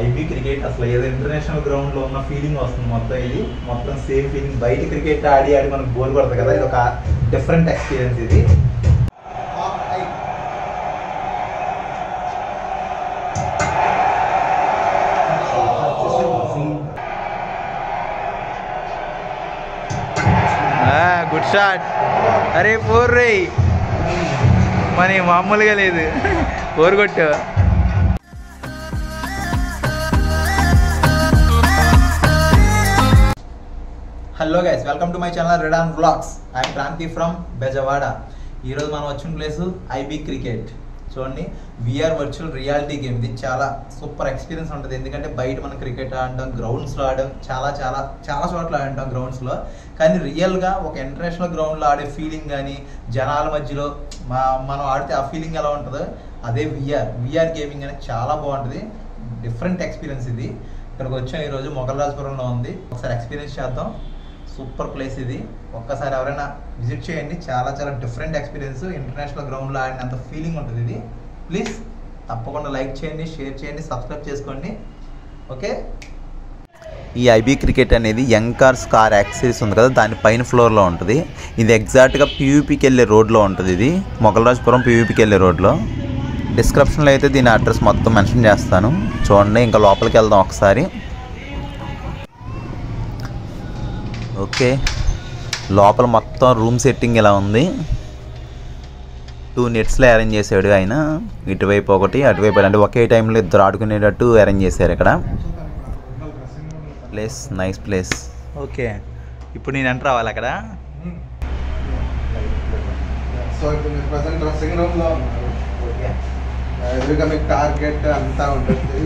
IB cricket అసలు ఏదో international గ్రౌండ్లో ఉన్న ఫీలింగ్ వస్తుంది. మొత్తం ఇది మొత్తం సేమ్ ఫీలింగ్. బయట క్రికెట్ ఆడి మనకు బోర్ కొడుతుంది కదా, ఇది ఒక డిఫరెంట్ ఎక్స్పీరియన్స్ ఇది. Good shot. అరే ఫోర్ రే, మరి మామూలుగా లేదు, ఫోర్ కొట్టు. Hello guys, welcome to my channel red on vlogs. I'm Kranthi from Bezawada. ఈరోజు మనం వచ్చిన ప్లేసు ఐబీ క్రికెట్. చూడండి, విఆర్ వర్చువల్ రియాలిటీ గేమ్. ఇది చాలా సూపర్ ఎక్స్పీరియన్స్ ఉంటుంది. ఎందుకంటే బయట మనం క్రికెట్ ఆడటం, గ్రౌండ్స్లో ఆడడం చాలా చాలా చాలా చోట్ల ఆడటం గ్రౌండ్స్లో, కానీ రియల్గా ఒక ఇంటర్నేషనల్ గ్రౌండ్లో ఆడే ఫీలింగ్ కానీ జనాల మధ్యలో మనం ఆడితే ఆ ఫీలింగ్ ఎలా ఉంటుందో అదే విఆర్ గేమింగ్ అనేది చాలా బాగుంటుంది. డిఫరెంట్ ఎక్స్పీరియన్స్ ఇది. ఇక్కడికి వచ్చాం ఈరోజు, మొగల్రాజపురంలో ఉంది. ఒకసారి ఎక్స్పీరియన్స్ చేద్దాం. సూపర్ ప్లేస్ ఇది. ఒక్కసారి ఎవరైనా విజిట్ చేయండి. చాలా చాలా డిఫరెంట్ ఎక్స్పీరియన్స్. ఇంటర్నేషనల్ గ్రౌండ్లో ఆడినంత ఫీలింగ్ ఉంటుంది ఇది. ప్లీజ్ తప్పకుండా లైక్ చేయండి, షేర్ చేయండి, సబ్స్క్రైబ్ చేసుకోండి. ఓకే. ఈ ఐబీ క్రికెట్ అనేది యంగ్ కార్స్ కార్ యాక్సెస్ ఉంది కదా, దాని పైన ఫ్లోర్లో ఉంటుంది. ఇది ఎగ్జాక్ట్గా పీయూపీకి వెళ్ళే రోడ్లో ఉంటుంది. ఇది మొగల్రాజపురం పీయూపీకి వెళ్ళే రోడ్లో. డిస్క్రిప్షన్లో అయితే దీని అడ్రస్ మొత్తం మెన్షన్ చేస్తాను, చూడండి. ఇంకా లోపలికి వెళ్దాం ఒకసారి. ఓకే, లోపల మొత్తం రూమ్ సెట్టింగ్ ఇలా ఉంది. 2 నెట్స్లో అరేంజ్ చేశాడు ఆయన. ఇటువైపు ఒకటి, అటువైపు, అంటే ఒకే టైంలో ఇద్దరు ఆడుకునేటట్టు అరేంజ్ చేశారు ఇక్కడ. Place nice place. ఓకే, ఇప్పుడు నేను ఎంటర్ అవ్వాలి అక్కడ. సో ఇప్పుడు మీరు ప్రజెంట్ డ్రెస్సింగ్ రూమ్లో ఉన్నారు. ఎదురుగా మీకు టార్గెట్ అంతా ఉంటుంది.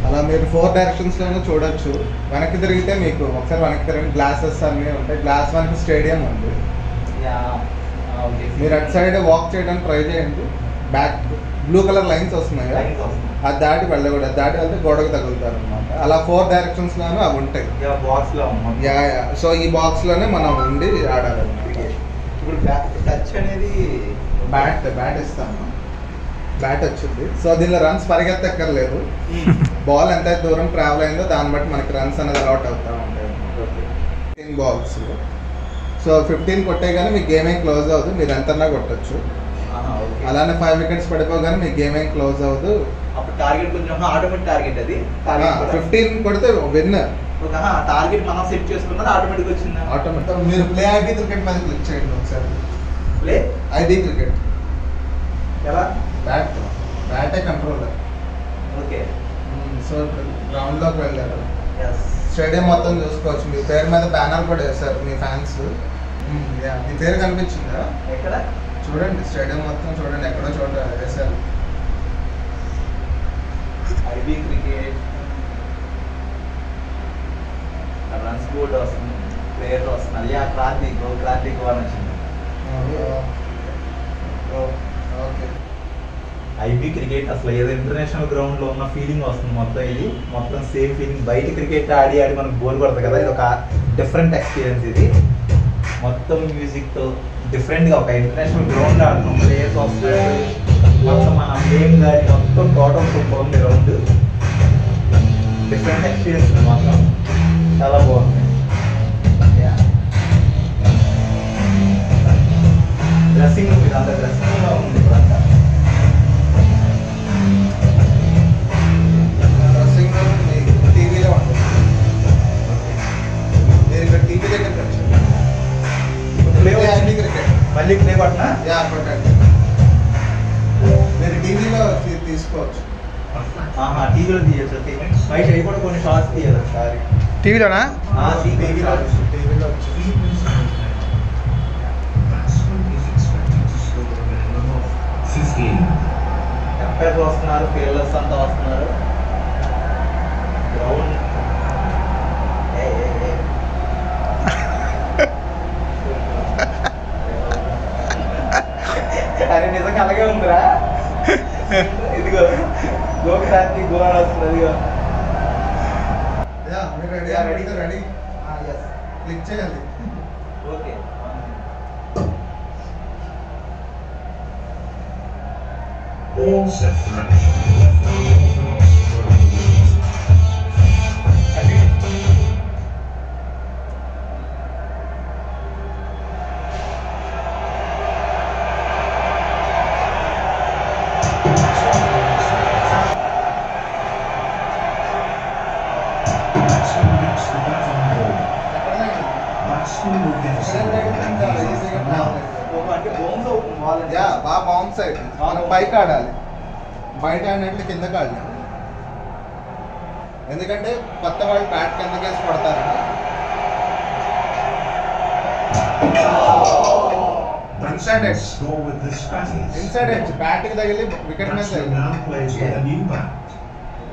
అలా మీరు 4 డైరెక్షన్స్లోనే చూడొచ్చు. వెనక్కి తిరిగితే మీకు ఒకసారి వెనక్కి తిరిగి గ్లాసెస్ అన్నీ ఉంటాయి. గ్లాస్ వరకు స్టేడియం ఉంది. మీరు అటు సైడ్ వాక్ చేయడానికి ట్రై చేయండి. బ్యాక్ బ్లూ కలర్ లైన్స్ వస్తున్నాయి, అది దాటి వెళ్ళకూడదు. అది దాటి వెళ్తే గోడకు తగులుతారు అనమాట. అలా 4 డైరెక్షన్స్లోనూ అవి ఉంటాయి. సో ఈ బాక్స్లోనే మనం ఉండి ఆడాలి. ఇప్పుడు టచ్ అనేది బ్యాట్ ఇస్తాము. బ్యాట్ వచ్చింది. సో దీనిలో రన్స్ పరిగెత్తక్కర్లేదు. బాల్ ఎంత దూరం ట్రావెల్ అయిందో దాన్ని బట్టి మనకి రన్స్ అనేది అలౌట్ అవుతూ ఉంటాయి. 15 బాల్స్. సో 15 కొట్టేగానే మీ గేమ్ ఏం క్లోజ్ అవ్వదు, మీరు ఎంతన్నా కొట్టచ్చు. అలానే 5 వికెట్స్ పడిపోగానే మీ గేమ్ ఏం క్లోజ్ అవ్వదు. టార్గెట్ కొంచెం ఆటోమేటిక్ టార్గెట్ అది. 15 కొడితే విన్నర్. టార్గెట్ మనం సెట్ చేసుకున్నది ఆటోమేటిక్ వచ్చింది. ఆటోమేటిక్. మీరు ప్లే ఐబీ క్రికెట్ మీద క్లిక్ చేయండి ఒకసారి. ప్లే ఐబీ క్రికెట్ ఎలా? బ్యాటే కంట్రోలర్. ఓకే. సో గ్రౌండ్లోకి వెళ్ళారు. స్టేడియం మొత్తం చూసుకోవచ్చు. మీ పేరు మీద బ్యానర్ కూడా వేశారు మీ ఫ్యాన్స్. మీ పేరు కనిపించిందా? ఎక్కడ? చూడండి, స్టేడియం మొత్తం చూడండి, ఎక్కడో చోట వేశారు ఐబీ క్రికెట్. రన్స్ బోర్డ్ వస్తుంది, ప్లేయర్ వస్తుంది. క్రాంతి గోవన్ వచ్చింది. ఓకే. ఐబీ క్రికెట్ అసలు ఏదో ఇంటర్నేషనల్ గ్రౌండ్లో ఉన్న ఫీలింగ్ వస్తుంది. మొత్తం ఇది మొత్తం సేమ్ ఫీలింగ్. బయట క్రికెట్ ఆడి మనకు బోర్ కొడుతుంది కదా, ఇది ఒక డిఫరెంట్ ఎక్స్పీరియన్స్ ఇది. మొత్తం మ్యూజిక్తో డిఫరెంట్గా ఒక ఇంటర్నేషనల్ గ్రౌండ్ ఆడుతున్నాం. ప్లేయర్స్ వస్తారు, మొత్తం మన గేమ్ కానీ మొత్తం టోటల్ సూపర్ ఉంది. గ్రౌండ్ డిఫరెంట్ ఎక్స్పీరియన్స్ మాత్రం చాలా బాగుంది. డ్రెస్సింగ్ రూమ్ ఇదంతా డ్రెస్సింగ్లో ఉంది. ఇప్పుడంతా డ్రెస్సింగ్ రూమ్ టీవీలో ఉంటుంది. మీరు ఇక్కడ టీవీ దగ్గర ఐబీ క్రికెట్ మళ్ళీ ప్లే కొట్టినా కొట్టండి. మీరు టీవీలో తీసుకోవచ్చు. టీవీలో తీయచ్చు. బయట అవి కూడా కొన్ని షార్ట్స్ తీయాలి ఒకసారి. టీవీలోనా? టీవీలో ఎంపైర్స్ వస్తున్నారు, ఫీల్డర్స్ అంతా వస్తున్నారు. గ్రౌండ్ అరే నిజంగా అలాగే ఉందిరా. ఇదిగో గోక్రాంతి గోవన్ వస్తుంది. ఇదిగో రెడీ. క్లిక్ చేయాలి. Okay. All set for action. అంటే బౌన్స్ అవుతుంది బాల్ అంటే. యా బాగా బౌన్స్ అవుతుంది. మనం పైకి ఆడాలి, బయట ఆడినట్లు కిందకి ఆడాలి. ఎందుకంటే కొత్త వాళ్ళు బ్యాట్ కిందకేసి కొడతారు. ఇన్సైడ్ ఎడ్జ్ బ్యాట్కి తగిలి వికెట్ మీద తగిలి.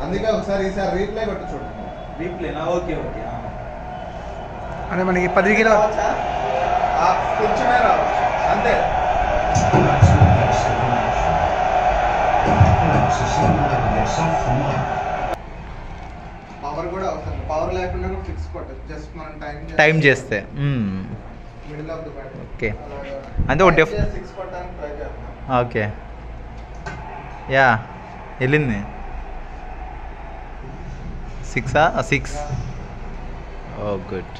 అందుకే ఒకసారి ఈసారి రీప్లే కొట్టి చూడండి. రీప్లేనా? Okay okay. అంటే మనకి 10 వికెట్లు కొంచెమే రావచ్చు అంతే. పవర్ కూడా అవసరం. పవర్ లేకుండా కూడా ఫిక్స్ కొట్టదు. జస్ట్ మనం టైం చేస్తే middle of the bat. Okay. అంటే ఒక సిక్స్ కొట్టడానికి ట్రై చేస్తాం. ఓకే. యా వెళ్ళింది 6. ఓ గుడ్.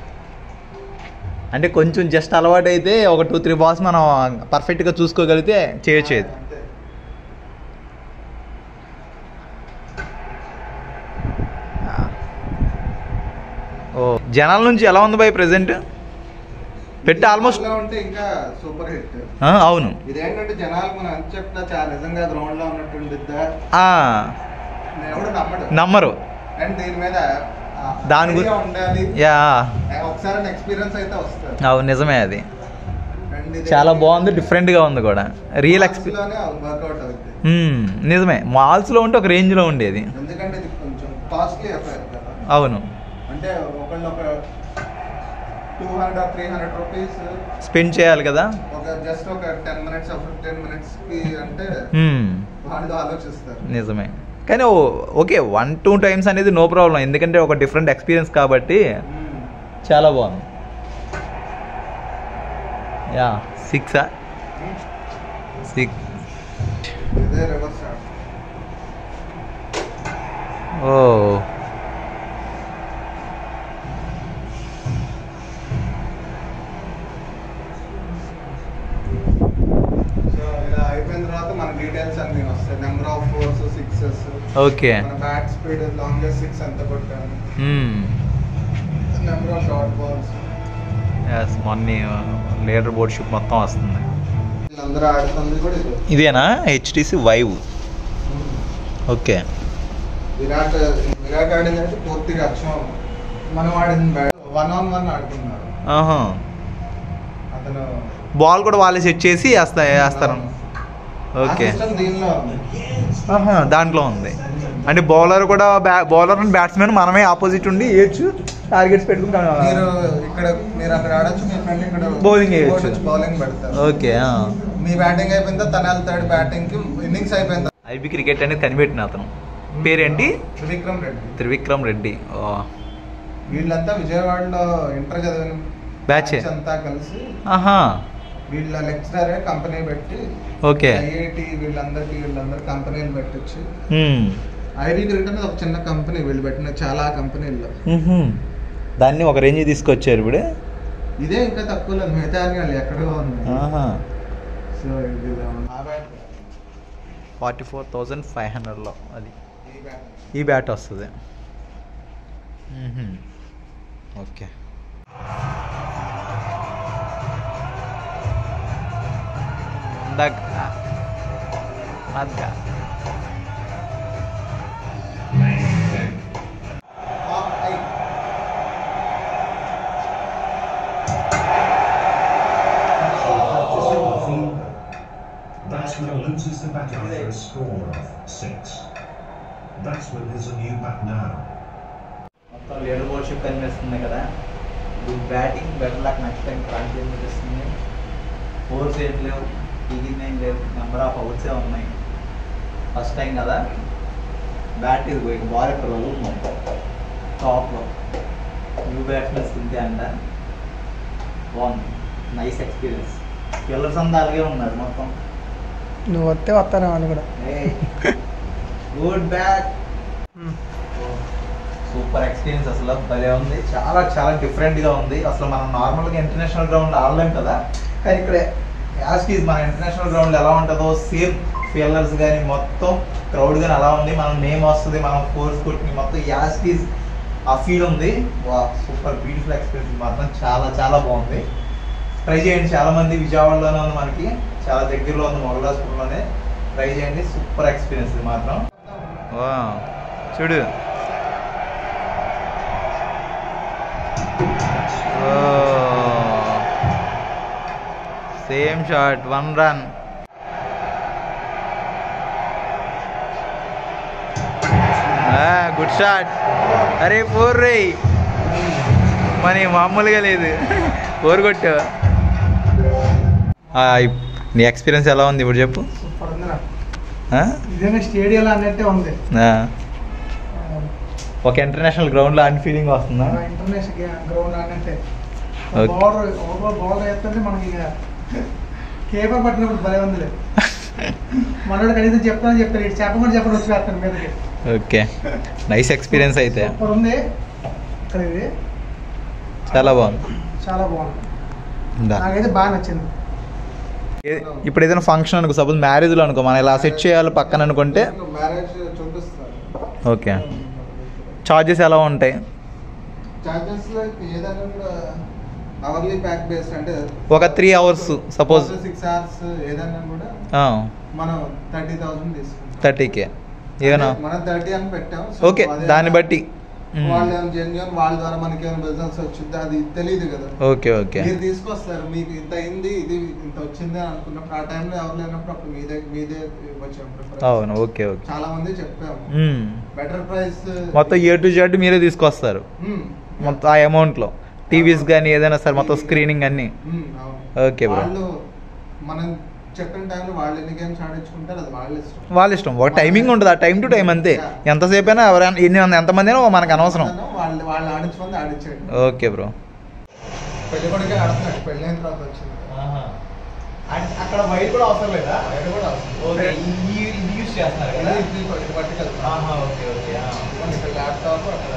అంటే కొంచెం జస్ట్ అలవాటు అయితే ఒక 2-3 బాల్స్ మనం పర్ఫెక్ట్గా చూసుకోగలిగితే చేయొచ్చు. ఇది అంతే. ఓ జనాల నుంచి ఎలా ఉంది బై ప్రెసెంట్? పెట్టి ఆల్మోస్ట్ ఇలా ఉంటే ఇంకా సూపర్ హిట్. అవును. ఇదేంటంటే జనాలు మనం ఎంత చెప్తా చాలా నిజంగా గ్రౌండ్ లో ఉన్నట్టు ఉండిద్దా ఎవడు నమ్మరు. అండ్ దీని మీద దాని ఉండాలి. యా ఒకసారి ఎక్స్పీరియన్స్ అయితే వస్తుంది. అవును నిజమే. అది చాలా బాగుంది, డిఫరెంట్గా ఉంది కూడా. రియల్ ఎక్స్పీరియన్స్ వర్కౌట్ అవుతుంది. నిజమే. మాల్స్లో ఉంటే ఒక రేంజ్లో ఉండేది. ఎందుకంటే ఇది కొంచెం కాస్ట్లీ అఫైర్ కదా. అవును. అంటే ఒకళ్ళు ఒక 200 or 300 రూపీస్ స్పెండ్ చేయాలి కదా. జస్ట్ ఒక 10 minutes or 15 minutes కి అంటే వాళ్ళు ఆలోచిస్తారు. నిజమే. కానీ ఓకే 1-2 times అనేది నో ప్రాబ్లం, ఎందుకంటే ఒక డిఫరెంట్ ఎక్స్పీరియన్స్ కాబట్టి చాలా బాగుంది. యా 6 ఇదే రివర్స్ షాట్. ఓ అయిపోయిన తర్వాత మన డీటెయిల్స్ అన్ని వస్తాయి. Number of 4s 6s, okay, మన బ్యాట్ స్పీడ్, లాంగెస్ట్ 6 ఎంత కొట్టాను, నెంబర్ ఆఫ్ డాట్ బాల్స్. మొన్న లీడర్ బోర్డ్ షిప్ మొత్తం వస్తుంది. వీళ్ళందరూ ఆడుతుంది కూడా ఇది. ఇదేనా HTC Vive? ఓకే. విరాట్ ఆడిందంటే పూర్తిగా అక్షం. మనం ఆడింది బ్యాట్ 1-on-1 ఆడుతున్నారు. అతను బాల్ కూడా వాళ్ళే సెట్ చేసి వేస్తారు. ఓకే, దీనిలో దాంట్లో ఉంది. అంటే బౌలర్ అండ్ బ్యాట్స్మెన్ మనమే ఆపోజిట్ ఉండి వేయచ్చు, టార్గెట్స్ పెట్టుకుని మీరు అక్కడ ఆడొచ్చు, మీ ఫ్రెండ్ ఇక్కడ బౌలింగ్ వేయచ్చు, బౌలింగ్ పెడతారు. ఓకే. మీ బ్యాటింగ్ అయిపోయిందా, తన వెళ్తాడు బ్యాటింగ్ కి, ఇన్నింగ్స్ అయిపోయిందా. ఐబీ క్రికెట్ అనేది కనిపెట్టిన అతను పేరేంటి? త్రివిక్రమ్ రెడ్డి. వీళ్ళంతా విజయవాడలో ఇంటర్ చదివిన బ్యాచ్ అంతా కలిసి వీళ్ళ లెక్చరరే కంపెనీ పెట్టి, ఓకే, ఐఐటి వీళ్ళందరూ కంపెనీలు పెట్టొచ్చు. ఐబీ క్రికెట్ అనేది ఒక చిన్న కంపెనీ, వీళ్ళు పెట్టిన చాలా కంపెనీల్లో దాన్ని ఒక రేంజ్ తీసుకొచ్చారు. ఇప్పుడు ఇదే ఇంకా తక్కువ లేదు, మిగతా వాళ్ళు ఎక్కడో ఉంది. సో ఇది 44,500లో అది ఈ బ్యాట్ వస్తుంది. Okay. Batsman loses the bat after a score of 6. Batsman has a new bat now. మొత్తం లీడర్ బోర్డ్ షిప్ కనిపిస్తుంది కదా. Good batting, better luck next time try చేస్తుంది. 4s ఏం లేవు, టీగింగ్ లేవు, నెంబర్ ఆఫ్ అవుట్సే ఉన్నాయి. ఫస్ట్ టైం కదా. బ్యాట్ ఇది పోయి బాల్ ఇక్కడ వదులుతున్నాం టాప్లో. న్యూ బ్యాట్స్మెన్స్ తింటే అంట బాగుంది, నైస్ ఎక్స్పీరియన్స్. పిల్లర్స్ అంతా అలాగే ఉన్నారు మొత్తం. నువ్వు వస్తే వస్తాను అని కూడా. Good bat, super experience. అసలు భలే ఉంది, చాలా చాలా డిఫరెంట్గా ఉంది. అసలు మనం నార్మల్గా ఇంటర్నేషనల్ గ్రౌండ్ ఆడలేం కదా, కానీ ఇక్కడ యాస్టీస్ మన ఇంటర్నేషనల్ గ్రౌండ్లో ఎలా ఉంటుందో సేమ్ ఫీల్డర్స్ కానీ మొత్తం క్రౌడ్ కానీ అలా ఉంది. మనం నేమ్ వస్తుంది, మనం ఫోర్స్ కొట్టి మొత్తం యాస్టీస్ ఆ ఫీల్ ఉంది. వా సూపర్ బ్యూటిఫుల్ ఎక్స్పీరియన్స్ మాత్రం చాలా చాలా బాగుంది. ట్రై చేయండి. చాలామంది విజయవాడలోనే ఉంది, మనకి చాలా దగ్గరలో ఉంది, మొగలాస్పూర్లోనే. ట్రై చేయండి, సూపర్ ఎక్స్పీరియన్స్ ఇది మాత్రం. వా చూడు, same shot, 1 run. Good shot. అరే 4 రే, మరి మామూలుగా లేదు, 4 కొట్టు. నీ ఎక్స్పీరియన్స్ ఎలా ఉంది ఇప్పుడు చెప్పు. సూపర్ ఉందిరా, నిజంగా స్టేడియంలో అన్నట్టే ఉంది. ఒక ఇంటర్నేషనల్ గ్రౌండ్లో అన్ని ఫీలింగ్ వస్తుందా? ఇంటర్నేషనల్ గ్రౌండ్ అన్నట్టే. Okay. బౌలర్ వేస్తుంటే మనకి ఇక కేపర్ పట్టినప్పుడు భలే ఉందిలే. మనోడు కనీసం చెప్తాను చెప్తాను, ఇటు చెప్పకుండా చెప్పండి వచ్చి వేస్తాను మీదకి. ఓకే, నైస్ ఎక్స్పీరియన్స్ అయితే. సూపర్ ఉంది ఇక్కడ, ఇది చాలా బాగుంది, చాలా బాగుంది, నాకైతే బాగా నచ్చింది. ఇప్పుడు ఏదైనా ఫంక్షన్ అనుకో, సపోజ్ మ్యారేజ్లో అనుకో, మనం ఇలా సెట్ చేయాలి పక్కన అనుకుంటే, మ్యారేజ్ చూపిస్తారు. ఓకే, చార్జెస్ ఎలా ఉంటాయి? చార్జెస్ ఏదైనా కూడా అవర్లీ ప్యాక్ బేస్డ్, అంటే ఒక 3 hours సపోజ్ 6 hours ఏదైనా కూడా మనం 30,000 తీసుకుంటాం. 30K ఏనా? మనం 30 అని పెట్టాం. ఓకే, దాన్ని బట్టి వాళ్ళు జెన్యున్, వాళ్ళ ద్వారా మనకి ఏమైనా బిజినెస్ వచ్చింది అది తెలియదు కదా. ఓకే ఓకే, మీరు తీసుకొస్తారు, మీకు ఇంత అయింది, ఇది ఇంత వచ్చింది అని అనుకున్నప్పుడు, ఆ టైంలో ఎవరు లేనప్పుడు అప్పుడు మీదే వచ్చాము. అవును, ఓకే ఓకే, చాలా మంది చెప్పాము బెటర్ ప్రైస్, మొత్తం A to Z మీరే తీసుకొస్తారు మొత్తం ఆ అమౌంట్లో. టీవీస్ కానీ ఏదైనా సరే మొత్తం స్క్రీనింగ్ అన్ని. ఓకే బ్రో, వాళ్ళు మనం చెప్పిన టైంలో వాళ్ళు ఎన్ని గేమ్స్ ఆడించుకుంటారు అది వాళ్ళ ఇష్టం. ఒక టైమింగ్ ఉంటుంది, ఆ టైం టు టైం అంతే. ఎంతసేపు అయినా ఎవరైనా ఎంతమంది అయినా మనకు అనవసరం. వాళ్ళు ఆడించుకుంది ఆడించేయండి. ఓకే బ్రో, పెళ్లి కొడుకే ఆడుతున్నాడు, పెళ్ళి అయిన తర్వాత వచ్చింది. అక్కడ వైర్ కూడా అవసరం లేదా? వైర్ కూడా అవసరం. ఇది యూస్ చేస్తున్నారు కదా, ఇది పట్టుకెళ్తాం. ఓకే ఓకే, ఇక్కడ ల్యాప్టాప్ అక్కడ.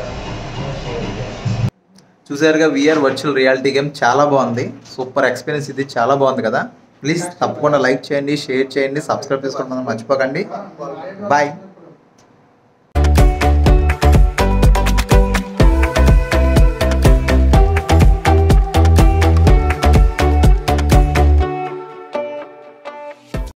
చూసారుగా, VR వర్చువల్ రియాలిటీ గేమ్ చాలా బాగుంది, సూపర్ ఎక్స్పీరియన్స్. ఇది చాలా బాగుంది కదా. ప్లీజ్ తప్పకుండా లైక్ చేయండి, షేర్ చేయండి, సబ్స్క్రైబ్ చేసుకోవడం మర్చిపోకండి. బాయ్.